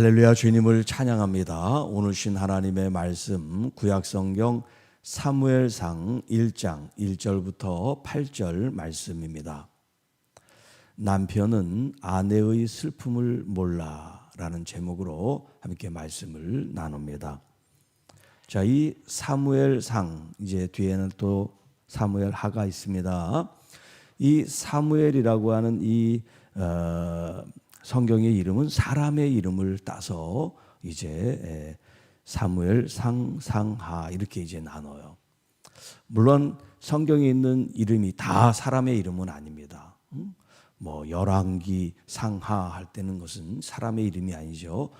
할렐루야, 주님을 찬양합니다. 오늘 신 하나님의 말씀 구약성경 사무엘상 1장 1절부터 8절 말씀입니다. 남편은 아내의 슬픔을 몰라라는 제목으로 함께 말씀을 나눕니다. 자, 이 사무엘상, 이제 뒤에는 또 사무엘하가 있습니다. 이 사무엘이라고 하는 이 성경의 이름은 사람의 이름을 따서 이제 사무엘, 상하 이렇게 이제 나눠요. 물론 성경에 있는 이름이 다 사람의 이름은 아닙니다. 뭐 열왕기, 상하 할 때는 것은 사람의 이름이 아니죠.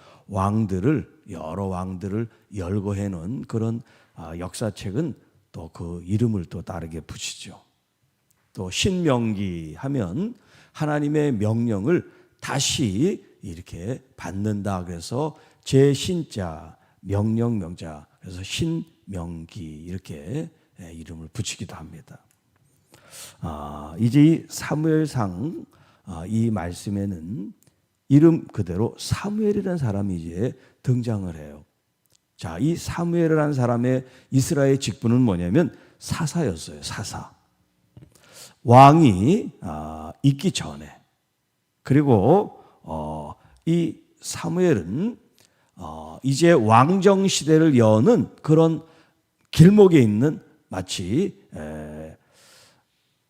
여러 왕들을 열거해 놓은 그런 역사책은 또 그 이름을 또 다르게 붙이죠. 또 신명기 하면 하나님의 명령을 다시 이렇게 받는다. 그래서 제신자, 명령명자, 그래서 신명기 이렇게 이름을 붙이기도 합니다. 이제 이 사무엘상 이 말씀에는 이름 그대로 사무엘이라는 사람이 이제 등장을 해요. 자, 이 사무엘이라는 사람의 이스라엘 직분은 뭐냐면 사사였어요. 사사. 왕이 있기 전에. 그리고 이 사무엘은 이제 왕정 시대를 여는 그런 길목에 있는 마치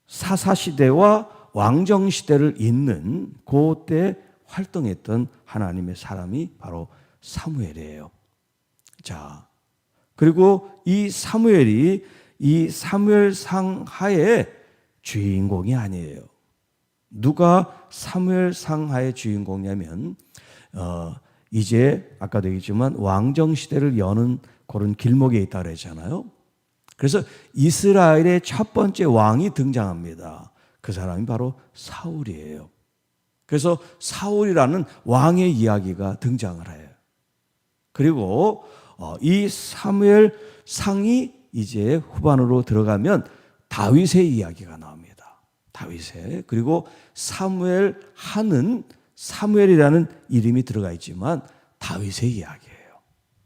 사사 시대와 왕정 시대를 잇는 그때 활동했던 하나님의 사람이 바로 사무엘이에요. 자, 그리고 이 사무엘이 이 사무엘상 하의 주인공이 아니에요. 누가 사무엘상 하의 주인공이냐면 이제 아까도 얘기했지만 왕정 시대를 여는 그런 길목에 있다 그랬잖아요. 그래서 이스라엘의 첫 번째 왕이 등장합니다. 그 사람이 바로 사울이에요. 그래서 사울이라는 왕의 이야기가 등장을 해요. 그리고 이 사무엘상이 이제 후반으로 들어가면 다윗의 이야기가 나옵니다. 다윗의. 그리고 사무엘하는 사무엘이라는 이름이 들어가 있지만 다윗의 이야기예요.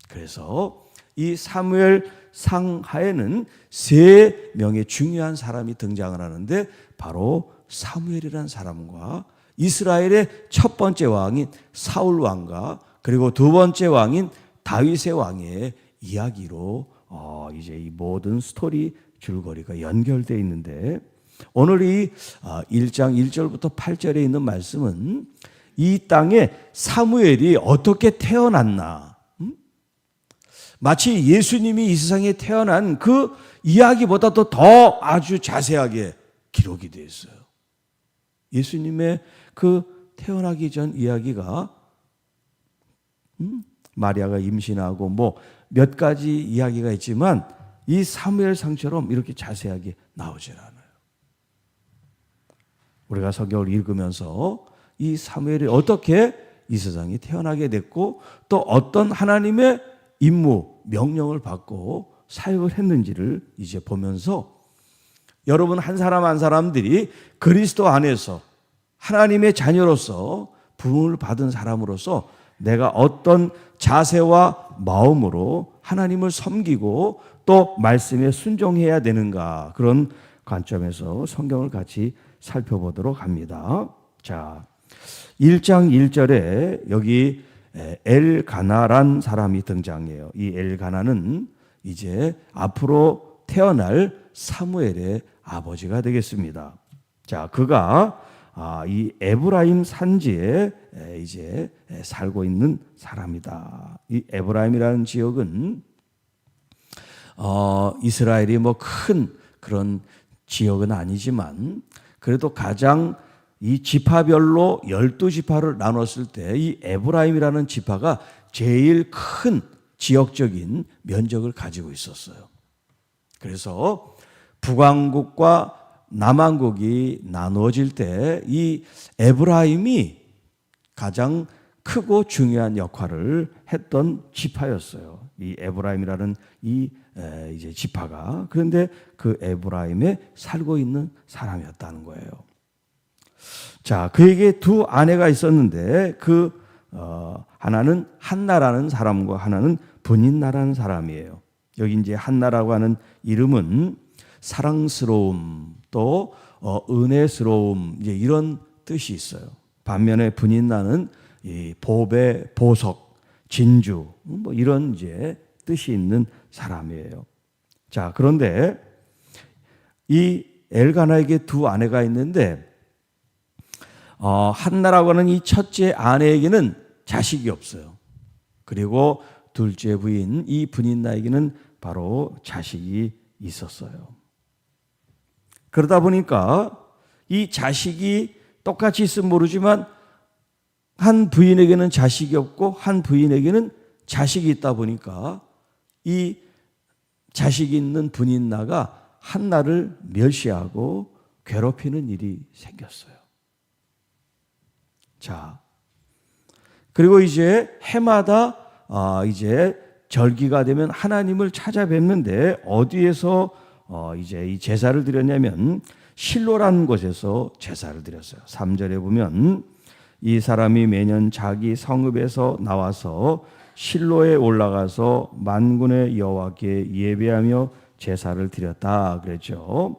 그래서 이 사무엘상하에는 세 명의 중요한 사람이 등장을 하는데 바로 사무엘이라는 사람과 이스라엘의 첫 번째 왕인 사울 왕과 그리고 두 번째 왕인 다윗의 왕의 이야기로 이제 이 모든 스토리 줄거리가 연결되어 있는데 오늘 이 1장 1절부터 8절에 있는 말씀은 이 땅에 사무엘이 어떻게 태어났나, 마치 예수님이 이 세상에 태어난 그 이야기보다도 더 아주 자세하게 기록이 되어 있어요. 예수님의 그 태어나기 전 이야기가 마리아가 임신하고 뭐 몇 가지 이야기가 있지만 이 사무엘상처럼 이렇게 자세하게 나오질 않아요. 우리가 성경을 읽으면서 이 사무엘이 어떻게 이 세상에 태어나게 됐고 또 어떤 하나님의 임무, 명령을 받고 사역을 했는지를 이제 보면서 여러분 한 사람 한 사람들이 그리스도 안에서 하나님의 자녀로서 부름을 받은 사람으로서 내가 어떤 자세와 마음으로 하나님을 섬기고 또 말씀에 순종해야 되는가, 그런 관점에서 성경을 같이 살펴보도록 합니다. 자, 1장 1절에 여기 엘가나란 사람이 등장해요. 이 엘가나는 이제 앞으로 태어날 사무엘의 아버지가 되겠습니다. 자, 그가 이 에브라임 산지에 이제 살고 있는 사람이다. 이 에브라임이라는 지역은 이스라엘이 뭐 큰 그런 지역은 아니지만 그래도 가장 이 지파별로 12지파를 나눴을 때 이 에브라임이라는 지파가 제일 큰 지역적인 면적을 가지고 있었어요. 그래서 북왕국과 남왕국이 나누어질 때 이 에브라임이 가장 크고 중요한 역할을 했던 지파였어요. 이 에브라임이라는 이 이제 지파가. 그런데 그 에브라임에 살고 있는 사람이었다는 거예요. 자, 그에게 두 아내가 있었는데 그 하나는 한나라는 사람과 하나는 분인나라는 사람이에요. 여기 이제 한나라고 하는 이름은 사랑스러움 또 은혜스러움 이제 이런 뜻이 있어요. 반면에 분인나는 이 보배, 보석, 진주 뭐 이런 이제 뜻이 있는 사람이에요. 자, 그런데 이 엘가나에게 두 아내가 있는데 한나라고 하는 이 첫째 아내에게는 자식이 없어요. 그리고 둘째 부인 이 분인나에게는 바로 자식이 있었어요. 그러다 보니까 이 자식이 똑같이 있으면 모르지만 한 부인에게는 자식이 없고 한 부인에게는 자식이 있다 보니까 이 자식이 있는 분인나가 한나를 멸시하고 괴롭히는 일이 생겼어요. 자, 그리고 이제 해마다 이제 절기가 되면 하나님을 찾아뵙는데 어디에서 이제 이 제사를 드렸냐면 실로라는 곳에서 제사를 드렸어요. 3절에 보면 이 사람이 매년 자기 성읍에서 나와서 실로에 올라가서 만군의 여호와께 예배하며 제사를 드렸다 그랬죠.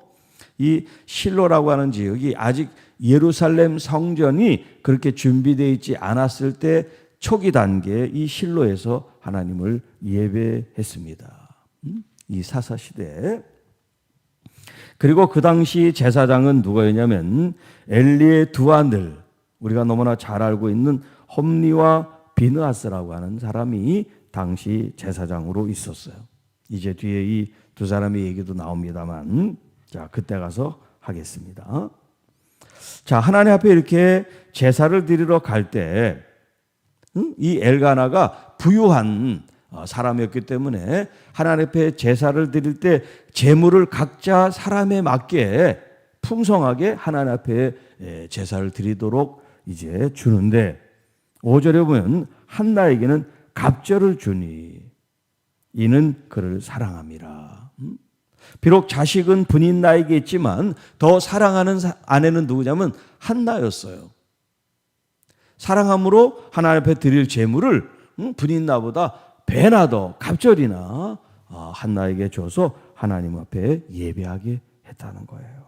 이 실로라고 하는 지역이 아직 예루살렘 성전이 그렇게 준비되어 있지 않았을 때 초기 단계에 이 실로에서 하나님을 예배했습니다. 이 사사시대에. 그리고 그 당시 제사장은 누구였냐면 엘리의 두 아들, 우리가 너무나 잘 알고 있는 홈리와 비느하스라고 하는 사람이 당시 제사장으로 있었어요. 이제 뒤에 이 두 사람의 얘기도 나옵니다만, 자, 그때 가서 하겠습니다. 자, 하나님 앞에 이렇게 제사를 드리러 갈 때, 이 엘가나가 부유한 사람이었기 때문에 하나님 앞에 제사를 드릴 때 제물을 각자 사람에 맞게 풍성하게 하나님 앞에 제사를 드리도록 이제 주는데 5절에 보면 한나에게는 갑절을 주니 이는 그를 사랑함이라. 비록 자식은 분인나에게 있지만 더 사랑하는 아내는 누구냐면 한나였어요. 사랑함으로 하나님 앞에 드릴 제물을 분인나보다 배나 더 갑절이나 한나에게 줘서 하나님 앞에 예배하게 했다는 거예요.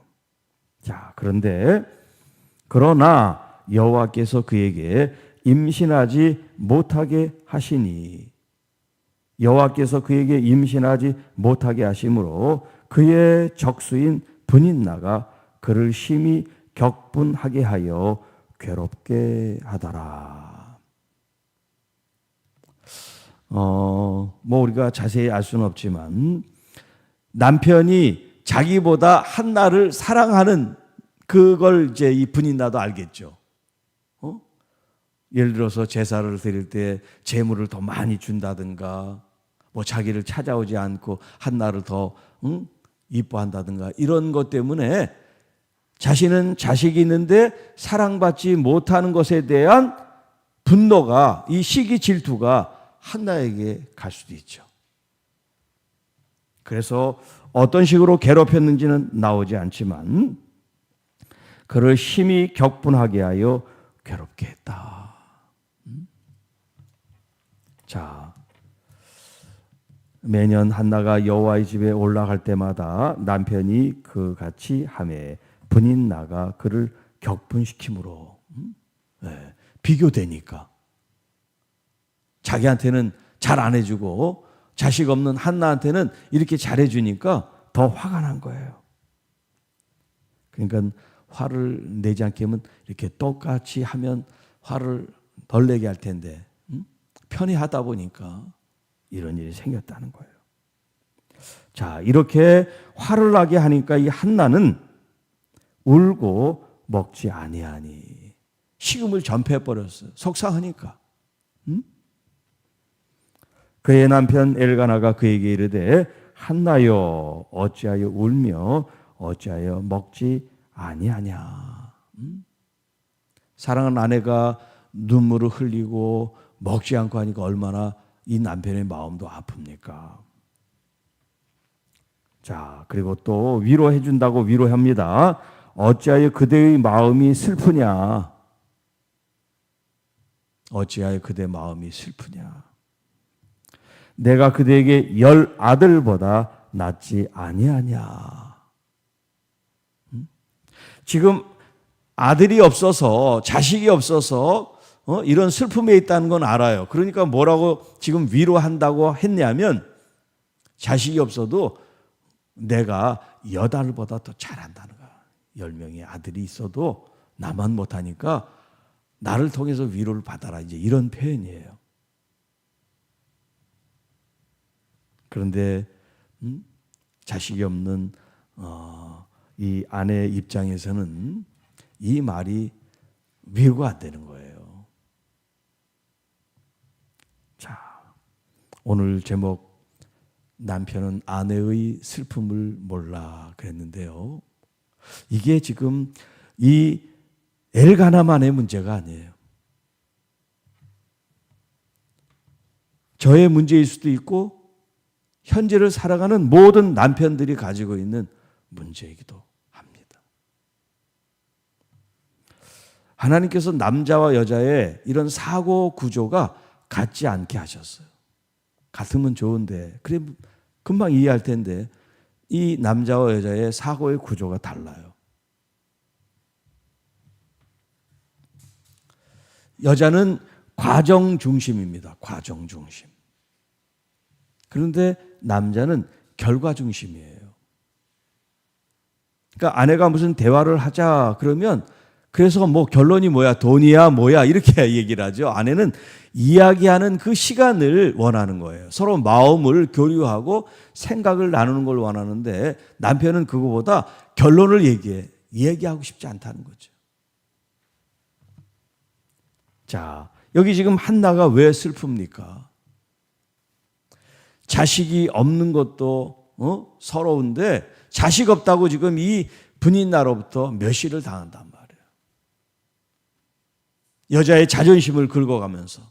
자, 그러나 여호와께서 그에게 임신하지 못하게 하시니 여호와께서 그에게 임신하지 못하게 하심으로 그의 적수인 분인나가 그를 심히 격분하게 하여 괴롭게 하더라. 뭐 우리가 자세히 알 수는 없지만 남편이 자기보다 한나를 사랑하는 그걸 이제 이 분인나도 알겠죠. 예를 들어서 제사를 드릴 때 제물을 더 많이 준다든가, 뭐 자기를 찾아오지 않고 한나를 더 이뻐한다든가 이런 것 때문에 자신은 자식이 있는데 사랑받지 못하는 것에 대한 분노가 이 시기 질투가 한나에게 갈 수도 있죠. 그래서 어떤 식으로 괴롭혔는지는 나오지 않지만 그를 심히 격분하게 하여 괴롭게 했다. 자, 매년 한나가 여호와의 집에 올라갈 때마다 남편이 그같이 하매 분인나가 그를 격분시키므로 비교되니까 자기한테는 잘 안 해주고 자식 없는 한나한테는 이렇게 잘해주니까 더 화가 난 거예요. 그러니까 화를 내지 않게 하면 이렇게 똑같이 하면 화를 덜 내게 할 텐데 편히 하다 보니까 이런 일이 생겼다는 거예요. 자, 이렇게 화를 나게 하니까 이 한나는 울고 먹지 아니하니 식음을 전폐해 버렸어요. 속상하니까. 그의 남편 엘가나가 그에게 이르되 한나여 어찌하여 울며 어찌하여 먹지 아니하냐. 사랑하는 아내가 눈물을 흘리고 먹지 않고 하니까 얼마나 이 남편의 마음도 아픕니까? 자, 그리고 또 위로해 준다고 위로합니다. 어찌하여 그대의 마음이 슬프냐? 어찌하여 그대 마음이 슬프냐. 내가 그대에게 10 아들보다 낫지 아니하냐. 지금 아들이 없어서, 자식이 없어서 이런 슬픔에 있다는 건 알아요. 그러니까 뭐라고 지금 위로한다고 했냐면, 자식이 없어도 내가 8알보다 더 잘한다는 거야. 10명의 아들이 있어도 나만 못하니까 나를 통해서 위로를 받아라. 이제 이런 표현이에요. 그런데 자식이 없는 이 아내 입장에서는 이 말이 위로가 안 되는 거예요. 자, 오늘 제목 남편은 아내의 슬픔을 몰라 그랬는데요. 이게 지금 이 엘가나만의 문제가 아니에요. 저의 문제일 수도 있고 현재를 살아가는 모든 남편들이 가지고 있는 문제이기도 합니다. 하나님께서 남자와 여자의 이런 사고 구조가 같지 않게 하셨어요. 같으면 좋은데, 그래 금방 이해할 텐데 이 남자와 여자의 사고의 구조가 달라요. 여자는 과정 중심입니다. 과정 중심. 그런데 남자는 결과 중심이에요. 그러니까 아내가 무슨 대화를 하자 그러면 그래서 뭐 결론이 뭐야, 돈이야 뭐야 이렇게 얘기를 하죠. 아내는 이야기하는 그 시간을 원하는 거예요. 서로 마음을 교류하고 생각을 나누는 걸 원하는데 남편은 그거보다 결론을 얘기하고 싶지 않다는 거죠. 자, 여기 지금 한나가 왜 슬픕니까? 자식이 없는 것도 서러운데 자식 없다고 지금 이 분인 나로부터 멸시를 당한단 말이에요. 여자의 자존심을 긁어가면서.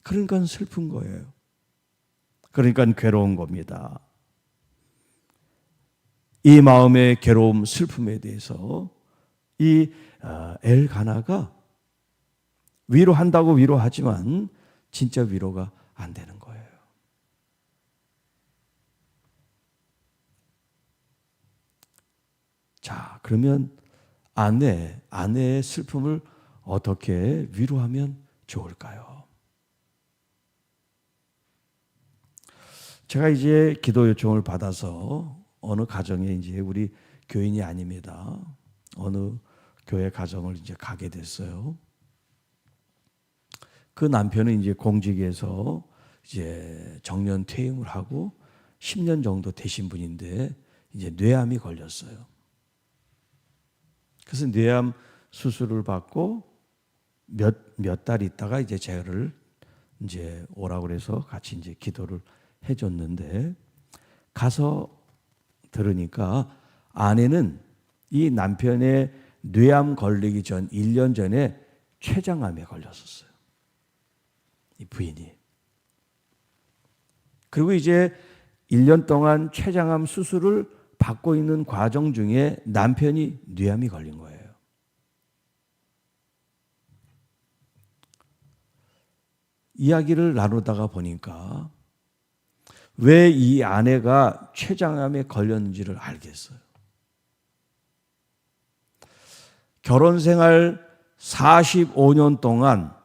그러니까 슬픈 거예요. 그러니까 괴로운 겁니다. 이 마음의 괴로움, 슬픔에 대해서 이 엘가나가 위로한다고 위로하지만 진짜 위로가 안 되는 거예요. 자, 그러면 아내의 슬픔을 어떻게 위로하면 좋을까요? 제가 이제 기도 요청을 받아서 어느 가정에 이제 우리 교인이 아닙니다. 어느 교회 가정을 이제 가게 됐어요. 그 남편은 이제 공직에서 이제 정년 퇴임을 하고 10년 정도 되신 분인데 이제 뇌암이 걸렸어요. 그래서 뇌암 수술을 받고 몇 달 있다가 이제 저를 이제 오라고 그래서 같이 이제 기도를 해줬는데 가서 들으니까 아내는 이 남편의 뇌암 걸리기 전 1년 전에 췌장암에 걸렸었어요. 이 부인이. 그리고 이제 1년 동안 췌장암 수술을 받고 있는 과정 중에 남편이 뇌암이 걸린 거예요. 이야기를 나누다가 보니까 왜 이 아내가 췌장암에 걸렸는지를 알겠어요. 결혼 생활 45년 동안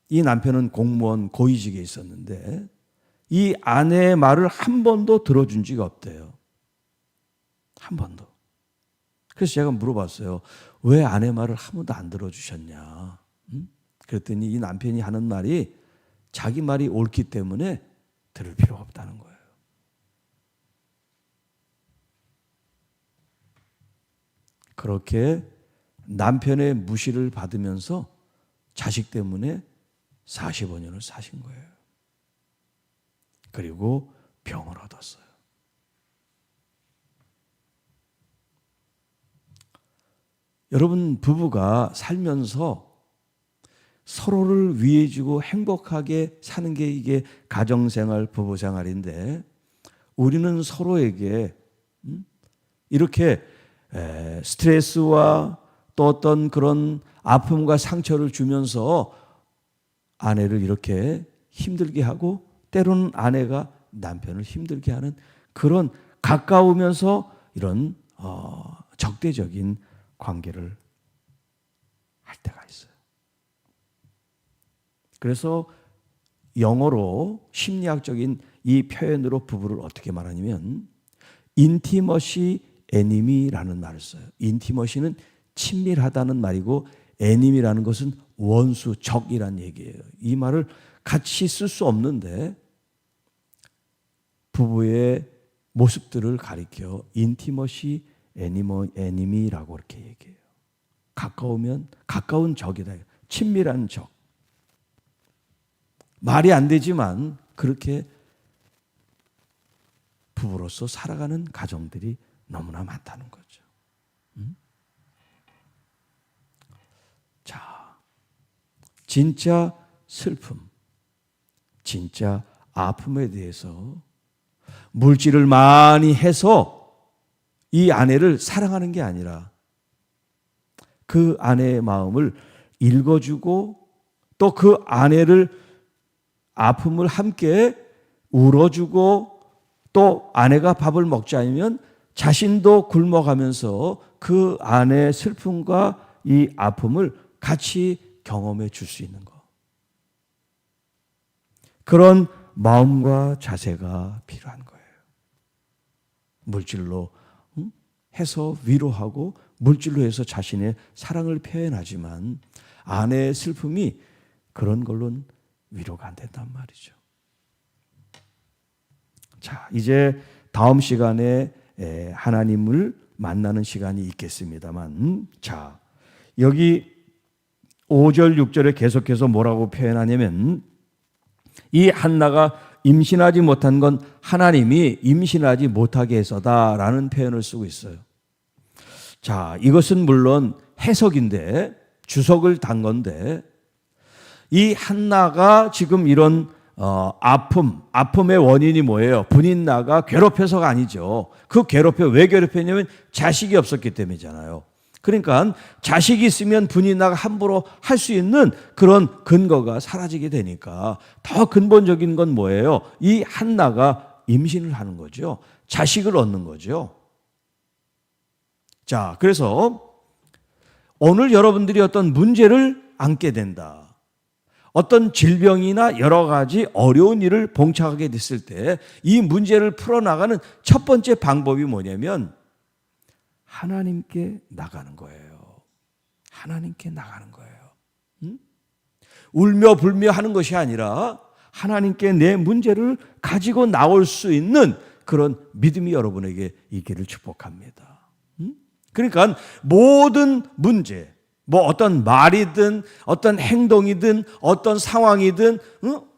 이 남편은 공무원 고위직에 있었는데 이 아내의 말을 한 번도 들어준 적이 없대요. 한 번도. 그래서 제가 물어봤어요. 왜 아내 말을 한 번도 안 들어주셨냐? 그랬더니 이 남편이 하는 말이 자기 말이 옳기 때문에 들을 필요가 없다는 거예요. 그렇게 남편의 무시를 받으면서 자식 때문에 45년을 사신 거예요. 그리고 병을 얻었어요. 여러분, 부부가 살면서 서로를 위해주고 행복하게 사는 게 이게 가정생활, 부부생활인데 우리는 서로에게 이렇게 스트레스와 또 어떤 그런 아픔과 상처를 주면서 아내를 이렇게 힘들게 하고 때로는 아내가 남편을 힘들게 하는 그런 가까우면서 이런 적대적인 관계를 할 때가 있어요. 그래서 영어로 심리학적인 이 표현으로 부부를 어떻게 말하냐면 인티머시 애니미라는 말을 써요. 인티머시는 친밀하다는 말이고 애니미라는 것은 원수, 적이란 얘기예요. 이 말을 같이 쓸 수 없는데 부부의 모습들을 가리켜 인티머시 애니미라고 이렇게 얘기해요. 가까우면 가까운 적이다. 친밀한 적. 말이 안 되지만 그렇게 부부로서 살아가는 가정들이 너무나 많다는 거죠. 자, 진짜 슬픔, 진짜 아픔에 대해서 물질을 많이 해서 이 아내를 사랑하는 게 아니라 그 아내의 마음을 읽어주고 또 그 아내를 아픔을 함께 울어주고 또 아내가 밥을 먹지 않으면 자신도 굶어가면서 그 아내의 슬픔과 이 아픔을 같이 경험해 줄 수 있는 것. 그런 마음과 자세가 필요한 거예요. 물질로 해서 위로하고 물질로 해서 자신의 사랑을 표현하지만 아내의 슬픔이 그런 걸로는 위로가 안 된단 말이죠. 자, 이제 다음 시간에 하나님을 만나는 시간이 있겠습니다만, 자, 여기 5절, 6절에 계속해서 뭐라고 표현하냐면, 이 한나가 임신하지 못한 건 하나님이 임신하지 못하게 해서다라는 표현을 쓰고 있어요. 자, 이것은 물론 해석인데, 주석을 단 건데, 이 한나가 지금 이런 아픔의 원인이 뭐예요? 분인나가 괴롭혀서가 아니죠. 그 왜 괴롭혔냐면 자식이 없었기 때문이잖아요. 그러니까 자식이 있으면 분인나가 함부로 할 수 있는 그런 근거가 사라지게 되니까 더 근본적인 건 뭐예요? 이 한나가 임신을 하는 거죠. 자식을 얻는 거죠. 자, 그래서 오늘 여러분들이 어떤 문제를 안게 된다. 어떤 질병이나 여러 가지 어려운 일을 봉착하게 됐을 때 이 문제를 풀어나가는 첫 번째 방법이 뭐냐면 하나님께 나가는 거예요. 하나님께 나가는 거예요. 울며 불며 하는 것이 아니라 하나님께 내 문제를 가지고 나올 수 있는 그런 믿음이 여러분에게 있기를 축복합니다. 그러니까 모든 문제, 뭐 어떤 말이든 어떤 행동이든 어떤 상황이든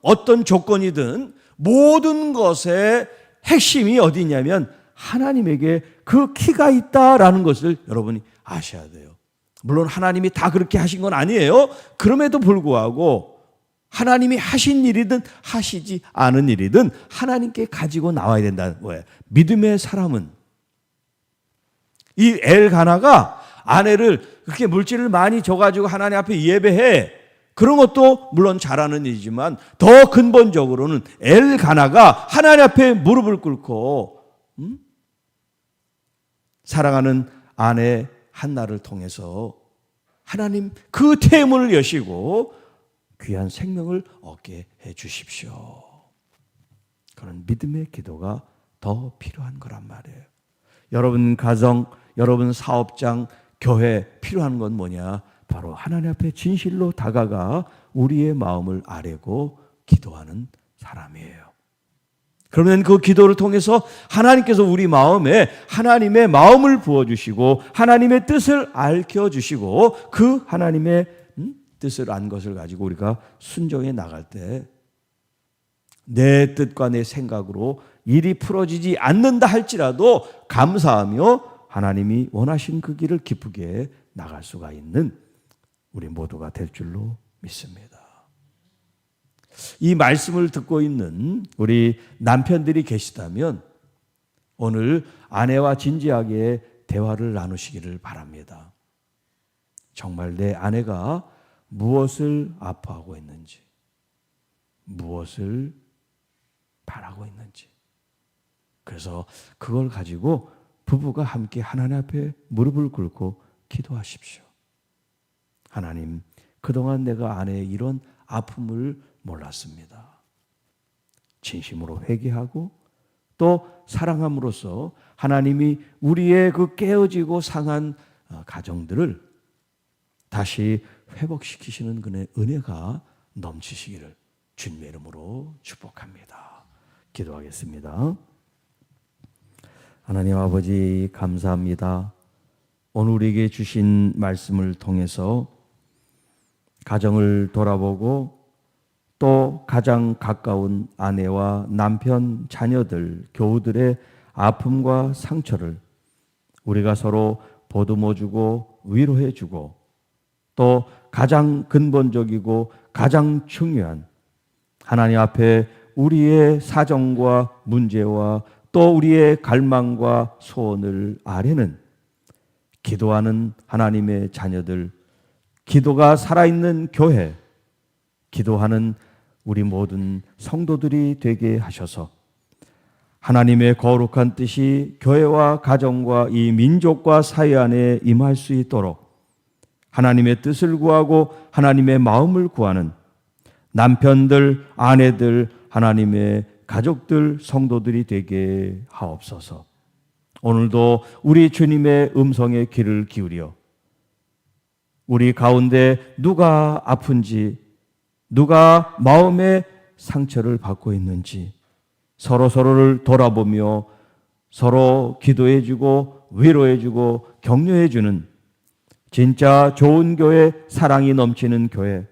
어떤 조건이든 모든 것의 핵심이 어디 있냐면 하나님에게 그 키가 있다라는 것을 여러분이 아셔야 돼요. 물론 하나님이 다 그렇게 하신 건 아니에요. 그럼에도 불구하고 하나님이 하신 일이든 하시지 않은 일이든 하나님께 가지고 나와야 된다는 거예요. 믿음의 사람은 이 엘가나가 아내를 그렇게 물질을 많이 줘가지고 하나님 앞에 예배해. 그런 것도 물론 잘하는 일이지만 더 근본적으로는 엘가나가 하나님 앞에 무릎을 꿇고 사랑하는 아내 한나를 통해서 하나님 그 태문을 여시고 귀한 생명을 얻게 해 주십시오. 그런 믿음의 기도가 더 필요한 거란 말이에요. 여러분 가정, 여러분 사업장, 교회 필요한 건 뭐냐? 바로 하나님 앞에 진실로 다가가 우리의 마음을 아뢰고 기도하는 사람이에요. 그러면 그 기도를 통해서 하나님께서 우리 마음에 하나님의 마음을 부어주시고 하나님의 뜻을 알려주시고 그 하나님의 뜻을 안 것을 가지고 우리가 순종해 나갈 때 내 뜻과 내 생각으로 일이 풀어지지 않는다 할지라도 감사하며 하나님이 원하신 그 길을 기쁘게 나갈 수가 있는 우리 모두가 될 줄로 믿습니다. 이 말씀을 듣고 있는 우리 남편들이 계시다면 오늘 아내와 진지하게 대화를 나누시기를 바랍니다. 정말 내 아내가 무엇을 아파하고 있는지, 무엇을 바라고 있는지. 그래서 그걸 가지고 부부가 함께 하나님 앞에 무릎을 꿇고 기도하십시오. 하나님, 그동안 내가 아내의 이런 아픔을 몰랐습니다. 진심으로 회개하고 또 사랑함으로써 하나님이 우리의 그 깨어지고 상한 가정들을 다시 회복시키시는 그의 은혜가 넘치시기를 주님의 이름으로 축복합니다. 기도하겠습니다. 하나님 아버지, 감사합니다. 오늘 우리에게 주신 말씀을 통해서 가정을 돌아보고 또 가장 가까운 아내와 남편, 자녀들, 교우들의 아픔과 상처를 우리가 서로 보듬어주고 위로해주고 또 가장 근본적이고 가장 중요한 하나님 앞에 우리의 사정과 문제와 또 우리의 갈망과 소원을 아뢰는 기도하는 하나님의 자녀들, 기도가 살아있는 교회, 기도하는 우리 모든 성도들이 되게 하셔서 하나님의 거룩한 뜻이 교회와 가정과 이 민족과 사회 안에 임할 수 있도록 하나님의 뜻을 구하고 하나님의 마음을 구하는 남편들, 아내들, 하나님의 가족들, 성도들이 되게 하옵소서. 오늘도 우리 주님의 음성에 귀를 기울여 우리 가운데 누가 아픈지, 누가 마음의 상처를 받고 있는지 서로를 돌아보며 서로 기도해주고 위로해주고 격려해주는 진짜 좋은 교회, 사랑이 넘치는 교회,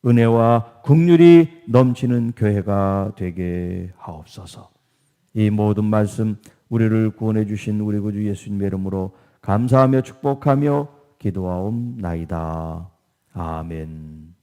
은혜와 긍휼이 넘치는 교회가 되게 하옵소서. 이 모든 말씀 우리를 구원해 주신 우리 구주 예수님의 이름으로 감사하며 축복하며 기도하옵나이다. 아멘.